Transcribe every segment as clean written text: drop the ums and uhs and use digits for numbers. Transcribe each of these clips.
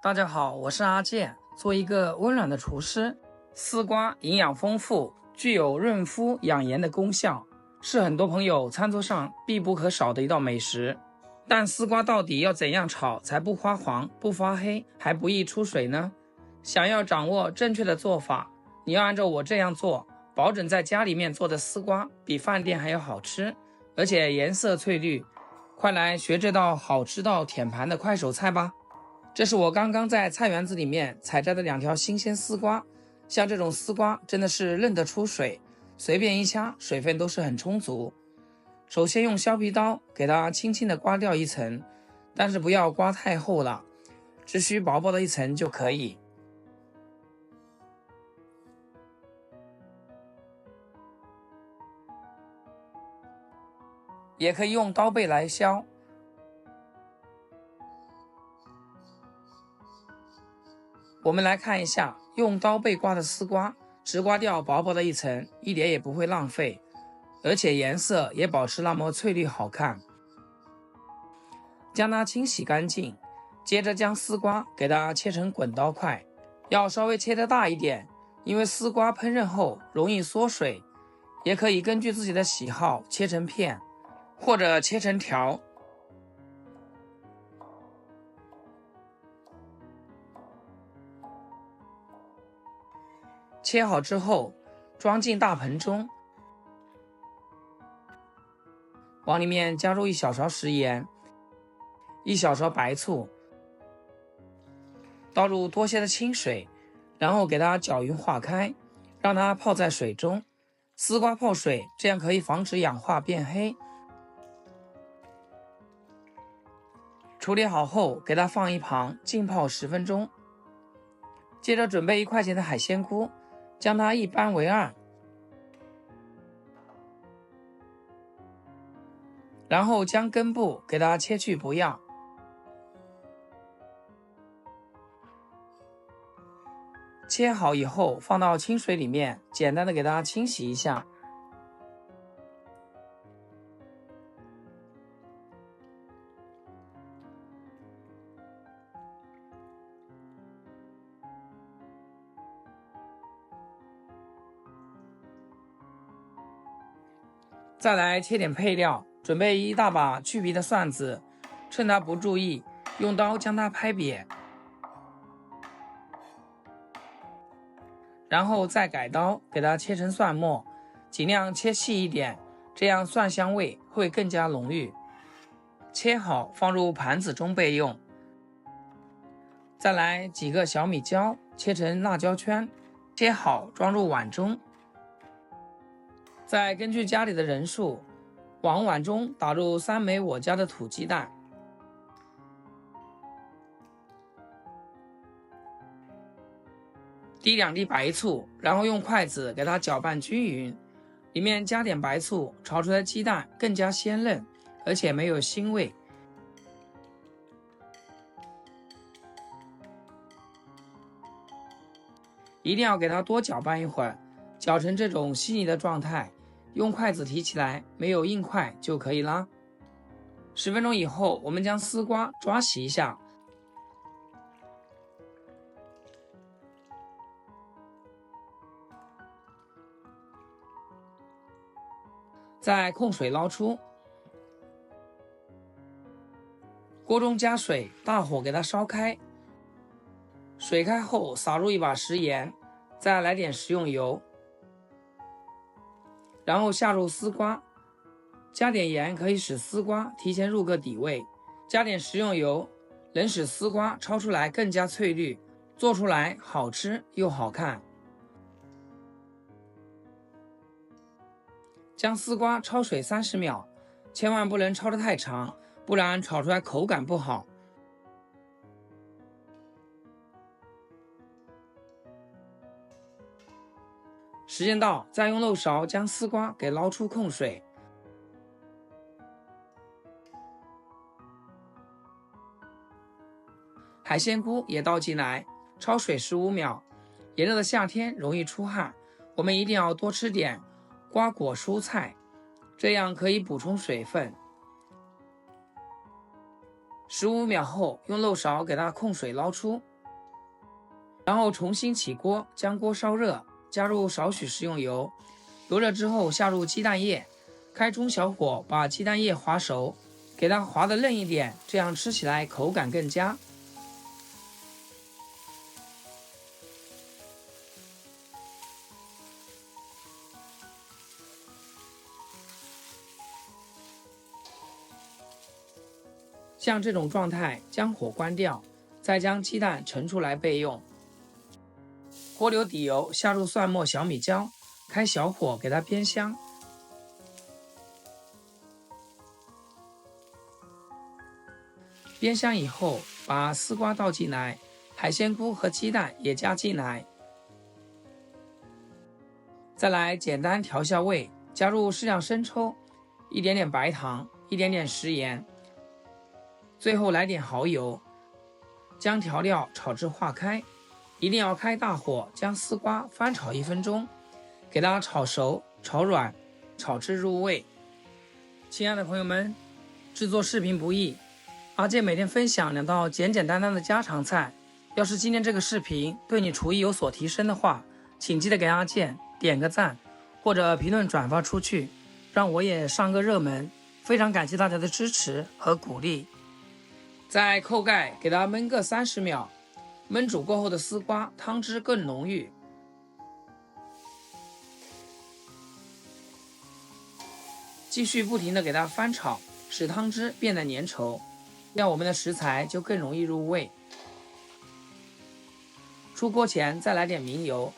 大家好，我是阿健，做一个温暖的厨师。丝瓜营养丰富，具有润肤养颜的功效，是很多朋友餐桌上必不可少的一道美食。但丝瓜到底要怎样炒才不发黄、不发黑，还不易出水呢？想要掌握正确的做法，你要按照我这样做，保准在家里面做的丝瓜比饭店还要好吃，而且颜色翠绿。快来学这道好吃到舔盘的快手菜吧！这是我刚刚在菜园子里面采摘的2条新鲜丝瓜，像这种丝瓜真的是嫩得出水，随便一掐，水分都是很充足。首先用削皮刀给它轻轻地刮掉一层，但是不要刮太厚了，只需薄薄的一层就可以。也可以用刀背来削。我们来看一下，用刀背刮的丝瓜，只刮掉薄薄的一层，一点也不会浪费，而且颜色也保持那么翠绿好看。将它清洗干净，接着将丝瓜给它切成滚刀块，要稍微切得大一点，因为丝瓜烹饪后容易缩水。也可以根据自己的喜好切成片，或者切成条。切好之后，装进大盆中，往里面加入1小勺食盐，1小勺白醋，倒入多些的清水，然后给它搅匀化开，让它泡在水中。丝瓜泡水，这样可以防止氧化变黑。处理好后，给它放一旁，浸泡10分钟。接着准备1块钱的海鲜菇，将它一般为2，然后将根部给它切去不要。切好以后放到清水里面，简单的给它清洗一下。再来切点配料，准备1大把去皮的蒜子，趁它不注意，用刀将它拍扁，然后再改刀给它切成蒜末，尽量切细一点，这样蒜香味会更加浓郁。切好放入盘子中备用。再来几个小米椒，切成辣椒圈，切好装入碗中。再根据家里的人数，往碗中打入3枚我家的土鸡蛋，滴2滴白醋，然后用筷子给它搅拌均匀。里面加点白醋，炒出来的鸡蛋更加鲜嫩，而且没有腥味。一定要给它多搅拌一会儿，搅成这种细腻的状态，用筷子提起来没有硬块就可以啦。10分钟以后，我们将丝瓜抓洗一下，再控水捞出。锅中加水，大火给它烧开。水开后撒入1把食盐，再来点食用油，然后下入丝瓜，加点盐可以使丝瓜提前入个底味，加点食用油能使丝瓜焯出来更加翠绿，做出来好吃又好看。将丝瓜焯水30秒，千万不能焯得太长，不然炒出来口感不好。时间到，再用漏勺将丝瓜给捞出控水。海鲜菇也倒进来，焯水15秒。炎热的夏天容易出汗，我们一定要多吃点瓜果蔬菜，这样可以补充水分。15秒后用漏勺给它控水捞出，然后重新起锅，将锅烧热，加入少许食用油，油热之后下入鸡蛋液，开中小火把鸡蛋液划熟，给它划得嫩一点，这样吃起来口感更佳。像这种状态，将火关掉，再将鸡蛋盛出来备用。锅留底油，下入蒜末、小米椒，开小火给它煸香。煸香以后，把丝瓜倒进来，海鲜菇和鸡蛋也加进来。再来简单调下味，加入适量生抽，一点点白糖，一点点食盐。最后来点蚝油，将调料炒至化开，一定要开大火，将丝瓜翻炒1分钟，给它炒熟、炒软，炒至入味。亲爱的朋友们，制作视频不易，阿健每天分享2道简简单单的家常菜。要是今天这个视频对你厨艺有所提升的话，请记得给阿健点个赞，或者评论转发出去，让我也上个热门。非常感谢大家的支持和鼓励。再扣盖给它焖个30秒，焖煮过后的丝瓜汤汁更浓郁。继续不停地给它翻炒，使汤汁变得粘稠，这样我们的食材就更容易入味。出锅前再来点明油，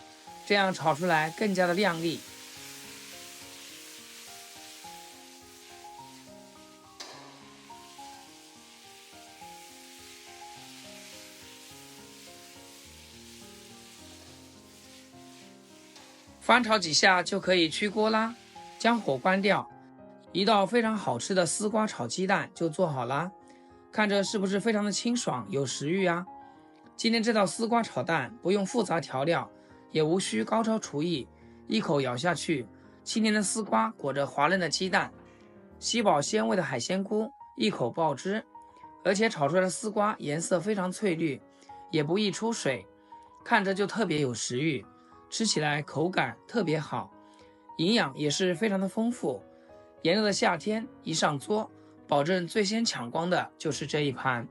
这样炒出来更加的亮丽。翻炒几下就可以去锅啦，将火关掉，一道非常好吃的丝瓜炒鸡蛋就做好啦。看着是不是非常的清爽有食欲啊？今天这道丝瓜炒蛋不用复杂调料，也无需高超厨艺，一口咬下去，清甜的丝瓜裹着滑嫩的鸡蛋，吸饱鲜味的海鲜菇一口爆汁，而且炒出来的丝瓜颜色非常翠绿，也不易出水，看着就特别有食欲。吃起来口感特别好，营养也是非常的丰富。炎热的夏天一上桌，保证最先抢光的就是这一盘。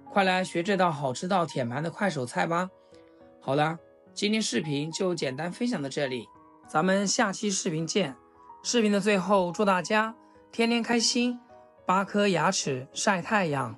快来学这道好吃到舔盘的快手菜吧！好了，今天视频就简单分享到这里，咱们下期视频见。视频的最后，祝大家天天开心，8颗牙齿晒太阳。